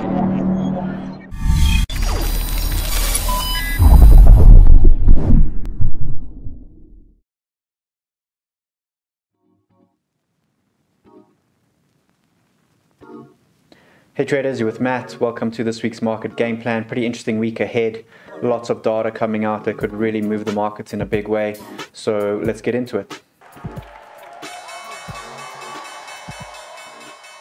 Hey traders, you're with Matt. Welcome to this week's market game plan. Pretty interesting week ahead. Lots of data coming out that could really move the markets in a big way. So let's get into it.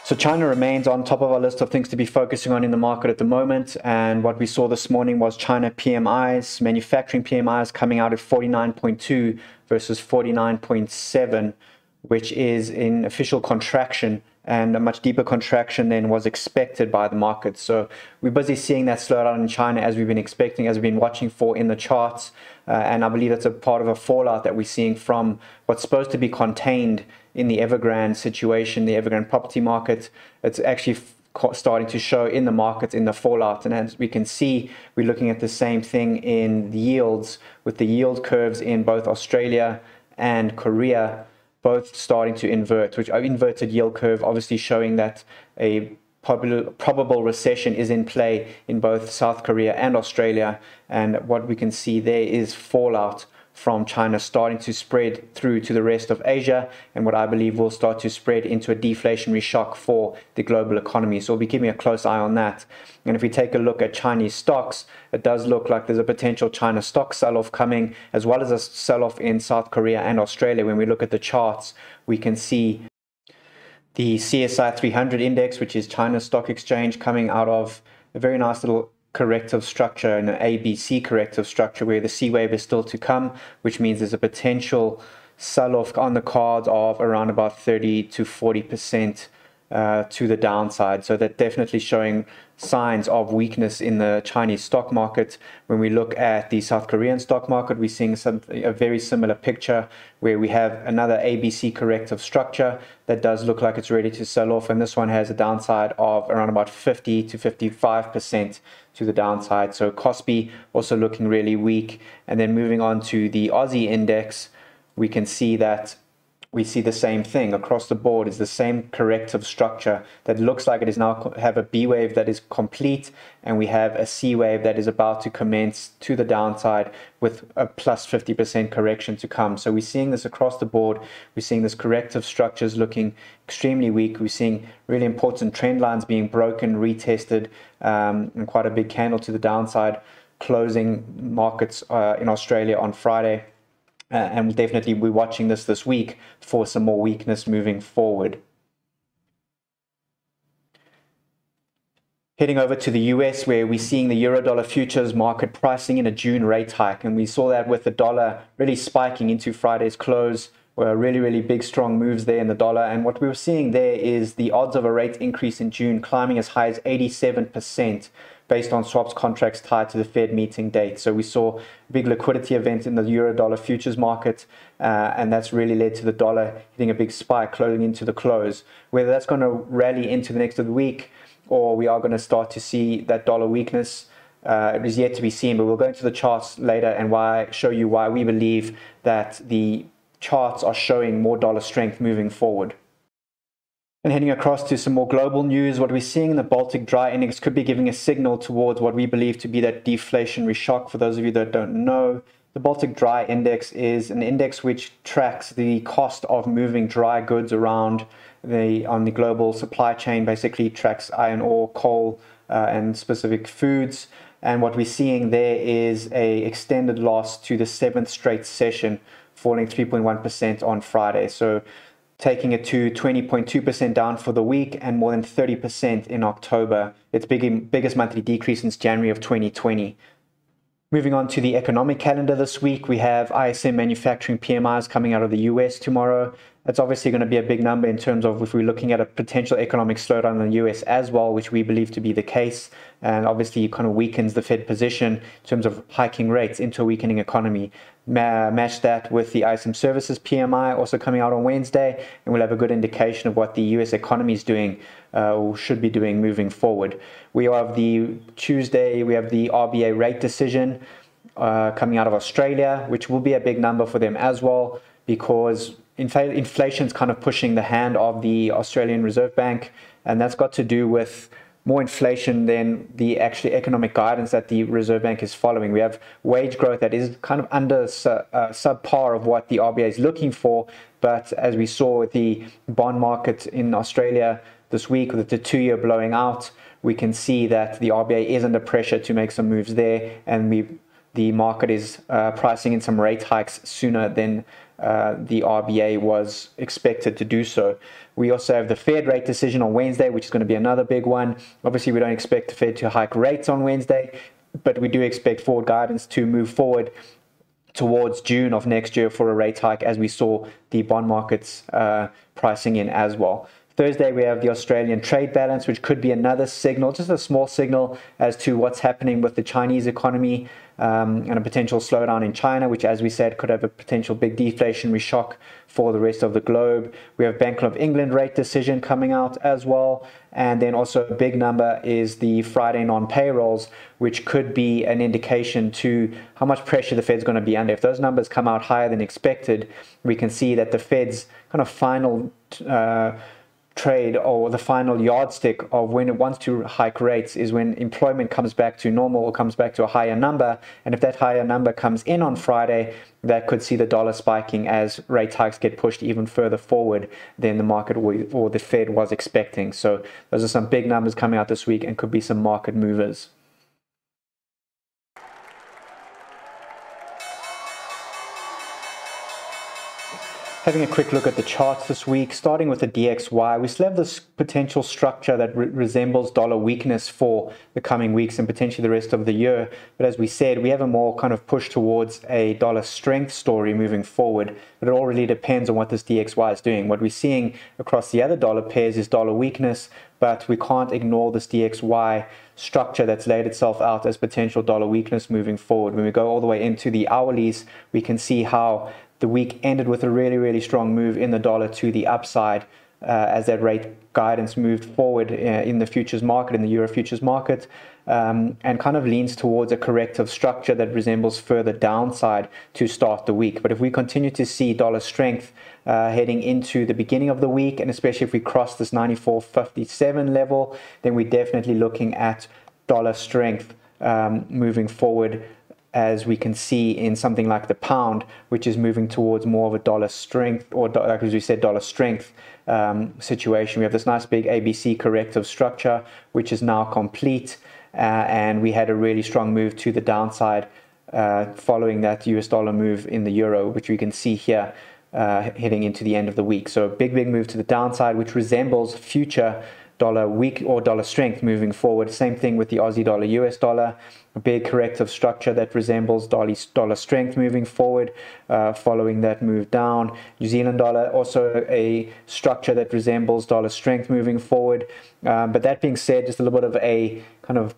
So China remains on top of our list of things to be focusing on in the market at the moment. And what we saw this morning was China PMIs, manufacturing PMIs coming out at 49.2 versus 49.7, which is in official contraction and a much deeper contraction than was expected by the market. So we're busy seeing that slowdown in China as we've been expecting, as we've been watching for in the charts. And I believe that's a part of a fallout that we're seeing from what's supposed to be contained in the Evergrande situation, the Evergrande property market. It's actually starting to show in the markets in the fallout. And as we can see, we're looking at the same thing in the yields, with the yield curves in both Australia and Korea both starting to invert, which inverted yield curve obviously showing that a probable recession is in play in both South Korea and Australia. And what we can see there is fallout from China starting to spread through to the rest of Asia, and what I believe will start to spread into a deflationary shock for the global economy. So we'll be keeping a close eye on that. And if we take a look at Chinese stocks, it does look like there's a potential China stock sell-off coming, as well as a sell-off in South Korea and Australia. When we look at the charts, we can see the CSI 300 index, which is China's stock exchange, coming out of a very nice little corrective structure, and an ABC corrective structure where the C wave is still to come, which means there's a potential sell-off on the cards of around about 30 to 40% to the downside. So that definitely showing signs of weakness in the Chinese stock market. When we look at the South Korean stock market, we're seeing a very similar picture where we have another ABC corrective structure that does look like it's ready to sell off, and this one has a downside of around about 50 to 55% to the downside. So Kospi also looking really weak. And then moving on to the Aussie index, we can see that we see the same thing across the board. Is the same corrective structure that looks like it is now have a B wave that is complete, and we have a C wave that is about to commence to the downside with a plus 50% correction to come. So we're seeing this across the board. We're seeing this corrective structures looking extremely weak. We're seeing really important trend lines being broken, retested, and quite a big candle to the downside, closing markets in Australia on Friday. And we'll definitely be watching this week for some more weakness moving forward. Heading over to the US, where we're seeing the Euro-dollar futures market pricing in a June rate hike. And we saw that with the dollar really spiking into Friday's close. Were really big strong moves there in the dollar. And what we were seeing there is the odds of a rate increase in June climbing as high as 87%. Based on swaps contracts tied to the Fed meeting date. So we saw a big liquidity event in the Euro-dollar futures market, and that's really led to the dollar hitting a big spike closing into the close. Whether that's going to rally into the next of the week, or we are going to start to see that dollar weakness, it is yet to be seen. But we'll go into the charts later and show you why we believe that the charts are showing more dollar strength moving forward. And heading across to some more global news, what we're seeing in the Baltic Dry Index could be giving a signal towards what we believe to be that deflationary shock. For those of you that don't know, the Baltic Dry Index is an index which tracks the cost of moving dry goods around on the global supply chain, basically tracks iron ore, coal, and specific foods. And what we're seeing there is a extended loss to the 7th straight session, falling 3.1% on Friday. So taking it to 20.2% down for the week and more than 30% in October. Its biggest monthly decrease since January of 2020. Moving on to the economic calendar this week, we have ISM manufacturing PMIs coming out of the US tomorrow. That's obviously going to be a big number in terms of if we're looking at a potential economic slowdown in the US as well, which we believe to be the case. And obviously it kind of weakens the Fed position in terms of hiking rates into a weakening economy. Match that with the ISM services PMI also coming out on Wednesday, and we'll have a good indication of what the US economy is doing or should be doing moving forward. We have the Tuesday, we have the RBA rate decision coming out of Australia, which will be a big number for them as well, because inflation's kind of pushing the hand of the Australian Reserve Bank, and that's got to do with more inflation than the actually economic guidance that the Reserve Bank is following. We have wage growth that is kind of under subpar of what the RBA is looking for. But as we saw with the bond market in Australia this week, with the 2-year blowing out, we can see that the RBA is under pressure to make some moves there, and the market is pricing in some rate hikes sooner than the RBA was expected to do so. We also have the Fed rate decision on Wednesday, which is going to be another big one. Obviously, we don't expect the Fed to hike rates on Wednesday, but we do expect forward guidance to move forward towards June of next year for a rate hike, as we saw the bond markets pricing in as well. Thursday, we have the Australian trade balance, which could be another signal, just a small signal as to what's happening with the Chinese economy and a potential slowdown in China, which, as we said, could have a potential big deflationary shock for the rest of the globe. We have Bank of England rate decision coming out as well. And then also a big number is the Friday non-payrolls, which could be an indication to how much pressure the Fed's going to be under. If those numbers come out higher than expected, we can see that the Fed's kind of final trade, or the final yardstick of when it wants to hike rates, is when employment comes back to normal or comes back to a higher number. And if that higher number comes in on Friday, that could see the dollar spiking as rate hikes get pushed even further forward than the market or the Fed was expecting. So those are some big numbers coming out this week and could be some market movers. Having a quick look at the charts this week, starting with the DXY, we still have this potential structure that resembles dollar weakness for the coming weeks and potentially the rest of the year. But as we said, we have a more kind of push towards a dollar strength story moving forward. But it all really depends on what this DXY is doing. What we're seeing across the other dollar pairs is dollar weakness, but we can't ignore this DXY structure that's laid itself out as potential dollar weakness moving forward. When we go all the way into the hourlies, we can see how the week ended with a really, really strong move in the dollar to the upside as that rate guidance moved forward in the futures market, in the Euro futures market, and kind of leans towards a corrective structure that resembles further downside to start the week. But if we continue to see dollar strength heading into the beginning of the week, and especially if we cross this 94.57 level, then we're definitely looking at dollar strength moving forward, as we can see in something like the pound, which is moving towards more of a dollar strength, or like as we said, dollar strength situation. We have this nice big ABC corrective structure, which is now complete, and we had a really strong move to the downside following that US dollar move in the euro, which we can see here heading into the end of the week. So a big move to the downside, which resembles future dollar weak or dollar strength moving forward. Same thing with the Aussie dollar, US dollar, a big corrective structure that resembles dollar strength moving forward, following that move down. New Zealand dollar, also a structure that resembles dollar strength moving forward. But that being said, just a little bit of a kind of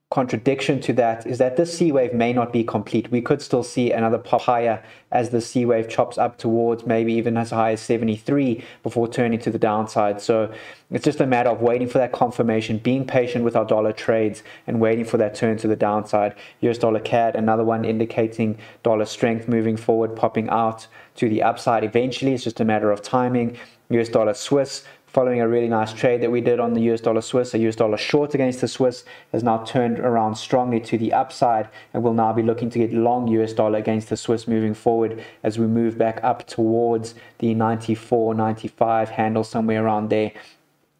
contradiction to that is that this C wave may not be complete. We could still see another pop higher as the C wave chops up towards maybe even as high as 73 before turning to the downside. So it's just a matter of waiting for that confirmation, being patient with our dollar trades, and waiting for that turn to the downside. US dollar CAD, another one indicating dollar strength moving forward, popping out to the upside eventually. It's just a matter of timing. US dollar Swiss, following a really nice trade that we did on the US dollar Swiss, a US dollar short against the Swiss has now turned around strongly to the upside, and we'll now be looking to get long US dollar against the Swiss moving forward as we move back up towards the 94, 95 handle, somewhere around there.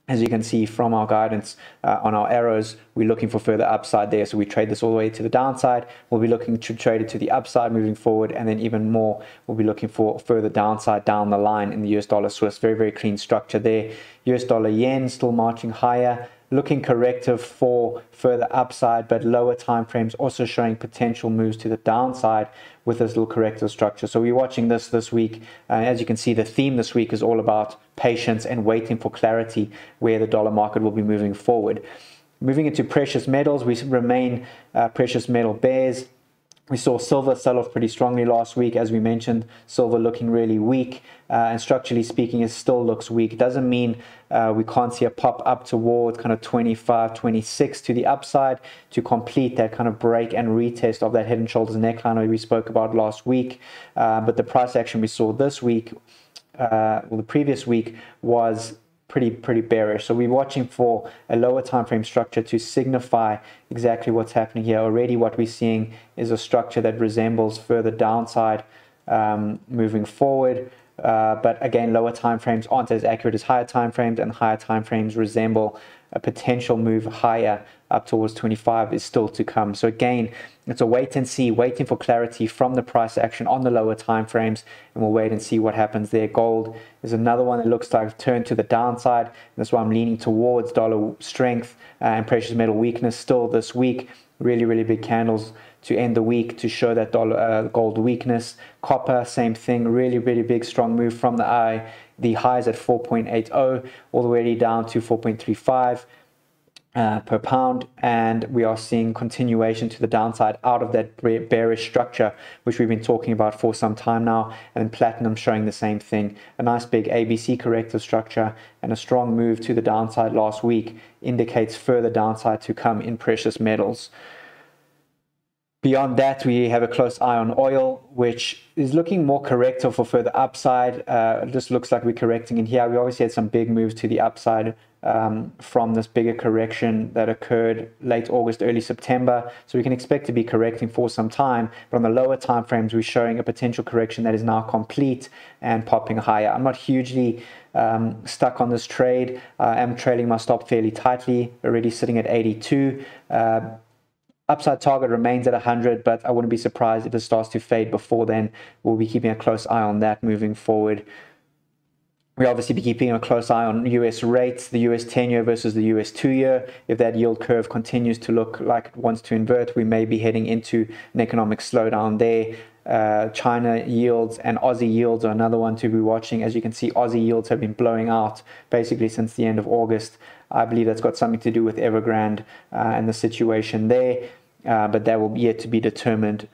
As you can see from our guidance on our arrows, we're looking for further upside there. So we trade this all the way to the downside. We'll be looking to trade it to the upside moving forward. And then even more, we'll be looking for further downside down the line in the US dollar Swiss. Very clean structure there. US dollar yen still marching higher, looking corrective for further upside, but lower time frames also showing potential moves to the downside with this little corrective structure. So we're watching this week. As you can see, the theme this week is all about patience and waiting for clarity where the dollar market will be moving forward. Moving into precious metals, we remain precious metal bears. We saw silver sell off pretty strongly last week. As we mentioned, silver looking really weak, and structurally speaking, it still looks weak. Doesn't mean we can't see a pop up towards kind of 25, 26 to the upside to complete that kind of break and retest of that head and shoulders neckline we spoke about last week. But the price action we saw this week the previous week was pretty bearish. So we're watching for a lower time frame structure to signify exactly what's happening here. Already what we're seeing is a structure that resembles further downside moving forward. But again, lower time frames aren't as accurate as higher time frames, and higher time frames resemble a potential move higher up towards 25 is still to come. So again, it's a wait and see, waiting for clarity from the price action on the lower time frames, and we'll wait and see what happens there. Gold is another one that looks like turned to the downside. That's why I'm leaning towards dollar strength and precious metal weakness still this week. Really big candles to end the week to show that gold weakness. Copper, same thing, really big strong move from the highs at 4.80 all the way down to 4.35 per pound, and we are seeing continuation to the downside out of that bearish structure which we've been talking about for some time now. And then platinum showing the same thing, a nice big ABC corrective structure, and a strong move to the downside last week indicates further downside to come in precious metals. Beyond that, we have a close eye on oil, which is looking more corrective for further upside. It just looks like we're correcting in here. We obviously had some big moves to the upside from this bigger correction that occurred late August, early September. So we can expect to be correcting for some time. But on the lower time frames, we're showing a potential correction that is now complete and popping higher. I'm not hugely stuck on this trade. I am trailing my stop fairly tightly, already sitting at 82. Upside target remains at 100, but I wouldn't be surprised if it starts to fade before then. We'll be keeping a close eye on that moving forward. We'll obviously be keeping a close eye on US rates, the US 10-year versus the US 2-year. If that yield curve continues to look like it wants to invert, we may be heading into an economic slowdown there. China yields and Aussie yields are another one to be watching. As you can see, Aussie yields have been blowing out basically since the end of August. I believe that's got something to do with Evergrande and the situation there, but that will be yet to be determined.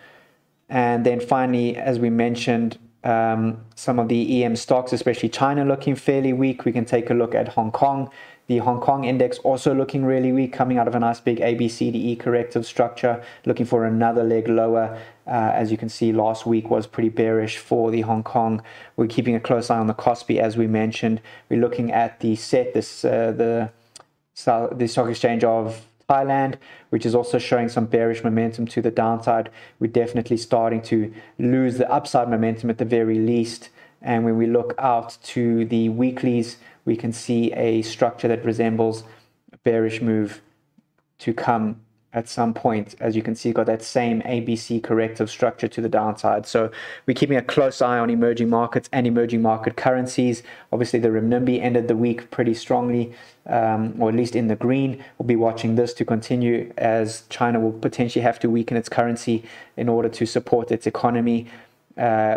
And then finally, as we mentioned, some of the EM stocks, especially China, looking fairly weak. We can take a look at Hong Kong. The Hong Kong index also looking really weak, coming out of a nice big ABCDE corrective structure, looking for another leg lower. As you can see, last week was pretty bearish for the Hong Kong. We're keeping a close eye on the Kospi, as we mentioned. We're looking at the SET, the stock exchange of Thailand, which is also showing some bearish momentum to the downside. We're definitely starting to lose the upside momentum at the very least. And when we look out to the weeklies, we can see a structure that resembles a bearish move to come at some point. As you can see, got that same ABC corrective structure to the downside. So we're keeping a close eye on emerging markets and emerging market currencies. Obviously, the renminbi ended the week pretty strongly, or at least in the green. We'll be watching this to continue, as China will potentially have to weaken its currency in order to support its economy.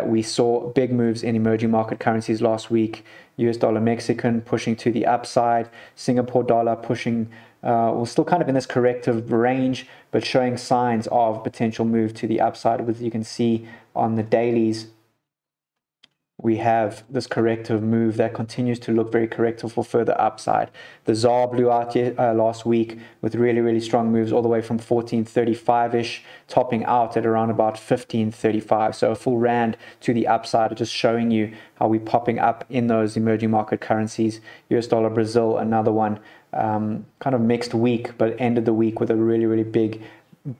We saw big moves in emerging market currencies last week. US dollar Mexican pushing to the upside, Singapore dollar pushing, we're still kind of in this corrective range, but showing signs of potential move to the upside. As you can see on the dailies, we have this corrective move that continues to look very corrective for further upside. The ZAR blew out last week with really strong moves all the way from 1435-ish, topping out at around about 1535. So a full rand to the upside, just showing you how we're popping up in those emerging market currencies. US dollar Brazil, another one, kind of mixed week, but ended the week with a really big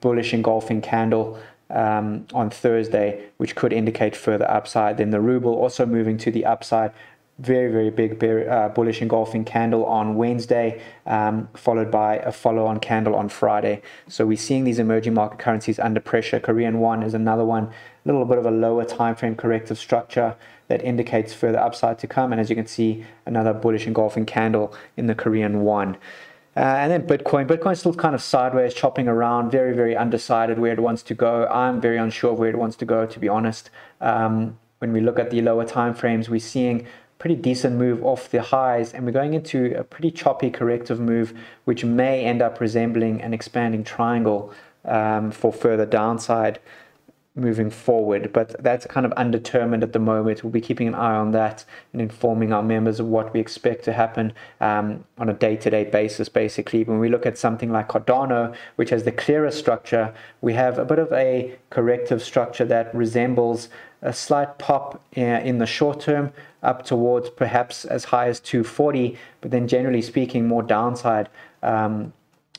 bullish engulfing candle on Thursday, which could indicate further upside. Then the ruble also moving to the upside, very big bullish engulfing candle on Wednesday, followed by a follow-on candle on Friday. So we're seeing these emerging market currencies under pressure. Korean won is another one, a little bit of a lower time frame corrective structure that indicates further upside to come. And as you can see, another bullish engulfing candle in the Korean won. And then Bitcoin's still kind of sideways, chopping around, very undecided where it wants to go. I'm very unsure of where it wants to go, to be honest. When we look at the lower time frames, we're seeing pretty decent move off the highs, and we're going into a pretty choppy corrective move, which may end up resembling an expanding triangle for further downside moving forward, but that's kind of undetermined at the moment. We'll be keeping an eye on that and informing our members of what we expect to happen on a day-to-day basis. Basically, when we look at something like Cardano, which has the clearer structure, we have a bit of a corrective structure that resembles a slight pop in the short term up towards perhaps as high as 240, but then generally speaking more downside,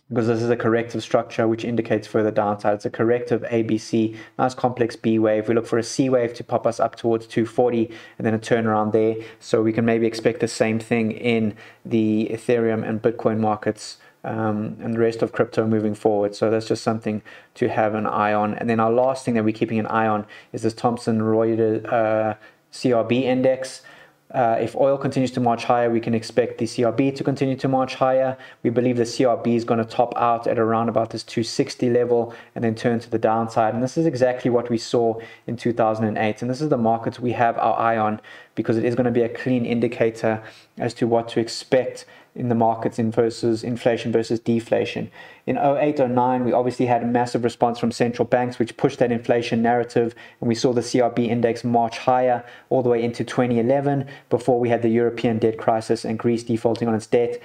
because this is a corrective structure which indicates further downside. It's a corrective ABC, nice complex B wave. We look for a C wave to pop us up towards 240 and then a turnaround there. So we can maybe expect the same thing in the Ethereum and Bitcoin markets and the rest of crypto moving forward. So that's just something to have an eye on. And then our last thing that we're keeping an eye on is this Thomson Reuters CRB index. If oil continues to march higher, we can expect the CRB to continue to march higher. We believe the CRB is going to top out at around about this 260 level and then turn to the downside. And this is exactly what we saw in 2008. And this is the markets we have our eye on, because it is going to be a clean indicator as to what to expect in the markets versus inflation versus deflation. In 08-09, we obviously had a massive response from central banks, which pushed that inflation narrative, and we saw the CRB index march higher all the way into 2011 before we had the European debt crisis and Greece defaulting on its debt,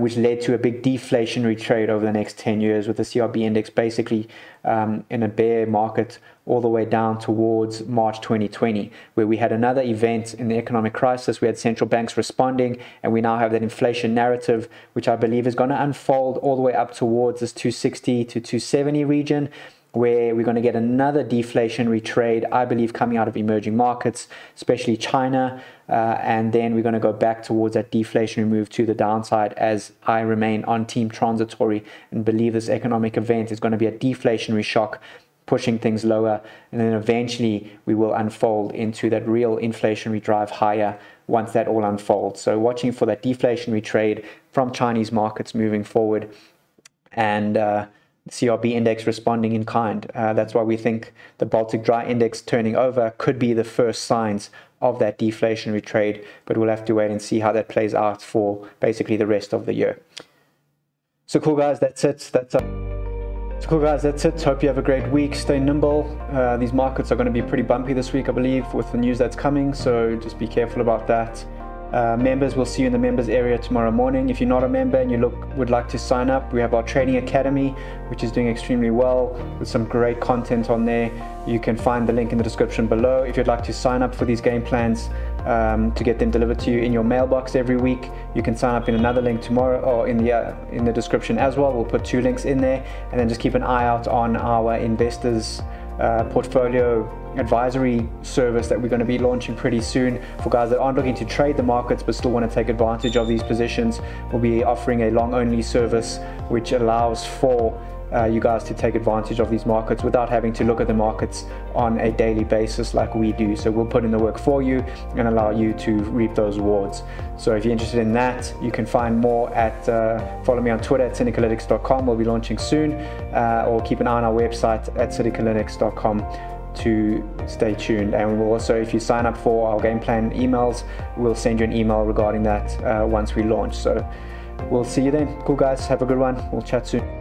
which led to a big deflationary trade over the next 10 years, with the CRB index basically in a bear market all the way down towards March 2020, where we had another event in the economic crisis. We had central banks responding, and we now have that inflation narrative, which I believe is going to unfold all the way up towards this 260 to 270 region, where we're going to get another deflationary trade, I believe, coming out of emerging markets, especially China, and then we're going to go back towards that deflationary move to the downside, as I remain on team transitory and believe this economic event is going to be a deflationary shock, pushing things lower, and then eventually we will unfold into that real inflationary drive higher once that all unfolds. So watching for that deflationary trade from Chinese markets moving forward, and CRB index responding in kind. That's why we think the Baltic Dry Index turning over could be the first signs of that deflationary trade, but we'll have to wait and see how that plays out for basically the rest of the year. So cool, guys, that's it. Hope you have a great week. Stay nimble. These markets are going to be pretty bumpy this week, I believe, with the news that's coming, so just be careful about that. Members, we'll see you in the members area tomorrow morning. If you're not a member and you would like to sign up, we have our Trading Academy, which is doing extremely well with some great content on there. You can find the link in the description below. If you'd like to sign up for these game plans to get them delivered to you in your mailbox every week, you can sign up in another link tomorrow, or in the description as well. We'll put 2 links in there, and then just keep an eye out on our investors portfolio advisory service that we're going to be launching pretty soon for guys that aren't looking to trade the markets but still want to take advantage of these positions. We'll be offering a long only service which allows for you guys to take advantage of these markets without having to look at the markets on a daily basis like we do. So we'll put in the work for you and allow you to reap those rewards. So if you're interested in that, you can find more at follow me on Twitter at senecalytics.com. We'll be launching soon, or keep an eye on our website at senecalytics.com to stay tuned. And we'll also, if you sign up for our game plan emails, we'll send you an email regarding that once we launch. So we'll see you then. Cool, guys, have a good one. We'll chat soon.